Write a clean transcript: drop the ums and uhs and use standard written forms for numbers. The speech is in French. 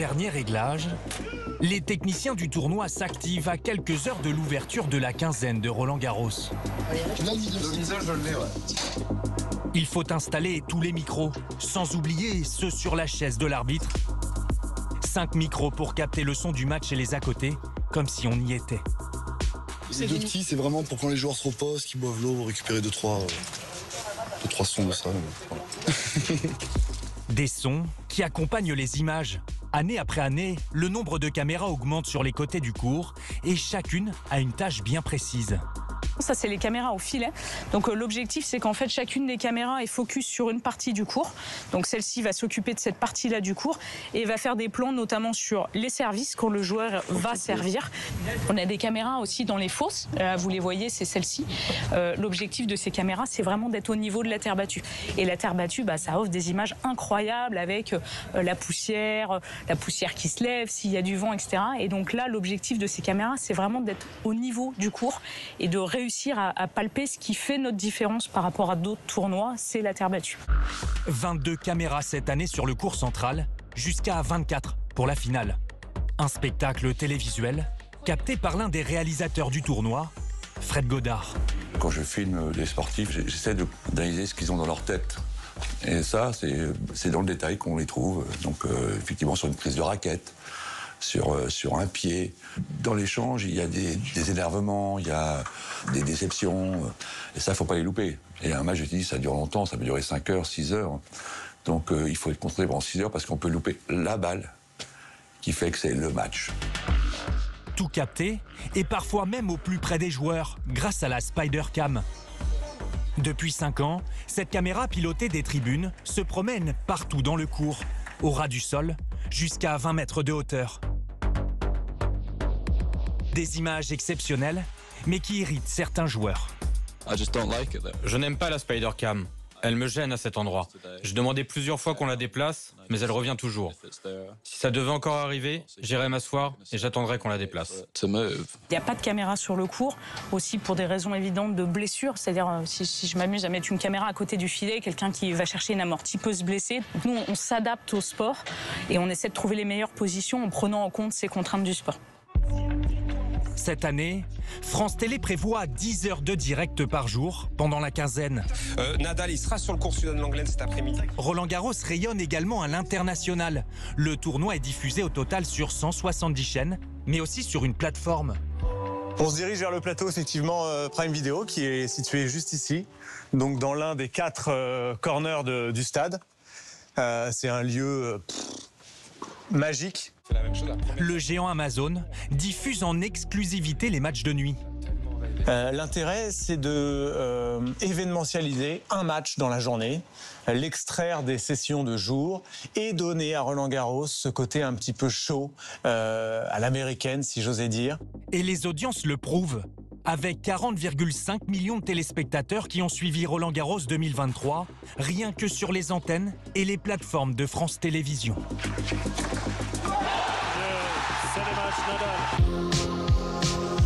Dernier réglage, les techniciens du tournoi s'activent à quelques heures de l'ouverture de la quinzaine de Roland-Garros. Le visage, je l'ai, ouais. Il faut installer tous les micros, sans oublier ceux sur la chaise de l'arbitre. 5 micros pour capter le son du match et les à côté, comme si on y était. Les deux petits, c'est vraiment pour quand les joueurs se reposent, qu'ils boivent l'eau, récupérer 2-3 sons de ça. Des sons qui accompagnent les images. Année après année, le nombre de caméras augmente sur les côtés du court et chacune a une tâche bien précise. Ça, c'est les caméras au filet. Donc l'objectif, c'est qu'en fait, chacune des caméras est focus sur une partie du court. Donc celle-ci va s'occuper de cette partie-là du court et va faire des plans notamment sur les services quand le joueur va servir. On a des caméras aussi dans les fosses. Vous les voyez, c'est celle-ci. L'objectif de ces caméras, c'est vraiment d'être au niveau de la terre battue. Et la terre battue, ça offre des images incroyables avec la poussière qui se lève, s'il y a du vent, etc. Et donc là, l'objectif de ces caméras, c'est vraiment d'être au niveau du court et de réussir à palper ce qui fait notre différence par rapport à d'autres tournois, c'est la terre battue. 22 caméras cette année sur le court central, jusqu'à 24 pour la finale. Un spectacle télévisuel capté par l'un des réalisateurs du tournoi, Fred Godard. Quand je filme les sportifs, j'essaie d'analyser ce qu'ils ont dans leur tête. Et ça, c'est dans le détail qu'on les trouve. Donc effectivement sur une prise de raquette, sur un pied. Dans l'échange, il y a des énervements, il y a des déceptions. Et ça, il ne faut pas les louper. Et un match, je te dis, ça dure longtemps, ça peut durer 5 heures, 6 heures. Donc il faut être concentré pendant 6 heures parce qu'on peut louper la balle qui fait que c'est le match. Tout capté, et parfois même au plus près des joueurs, grâce à la Spider-Cam. Depuis 5 ans, cette caméra pilotée des tribunes se promène partout dans le court, au ras du sol, jusqu'à 20 mètres de hauteur. Des images exceptionnelles, mais qui irritent certains joueurs. Je n'aime pas la Spider-Cam. Elle me gêne à cet endroit. J'ai demandé plusieurs fois qu'on la déplace, mais elle revient toujours. Si ça devait encore arriver, j'irai m'asseoir et j'attendrai qu'on la déplace. Il n'y a pas de caméra sur le court, aussi pour des raisons évidentes de blessure. C'est-à-dire, si je m'amuse à mettre une caméra à côté du filet, quelqu'un qui va chercher une amortie peut se blesser. Nous, on s'adapte au sport et on essaie de trouver les meilleures positions en prenant en compte ces contraintes du sport. Cette année, France Télé prévoit 10 heures de direct par jour pendant la quinzaine. Nadal, il sera sur le court Sudan-Langlaine cet après-midi. Roland-Garros rayonne également à l'international. Le tournoi est diffusé au total sur 170 chaînes, mais aussi sur une plateforme. On se dirige vers le plateau, effectivement, Prime Video, qui est situé juste ici, donc dans l'un des 4 corners du stade. C'est un lieu magique. Le géant Amazon diffuse en exclusivité les matchs de nuit. L'intérêt, c'est de événementialiser un match dans la journée, l'extraire des sessions de jour et donner à Roland-Garros ce côté un petit peu chaud, à l'américaine, si j'osais dire. Et les audiences le prouvent. Avec 40,5 millions de téléspectateurs qui ont suivi Roland-Garros 2023, rien que sur les antennes et les plateformes de France Télévisions. C'est le match Nadal.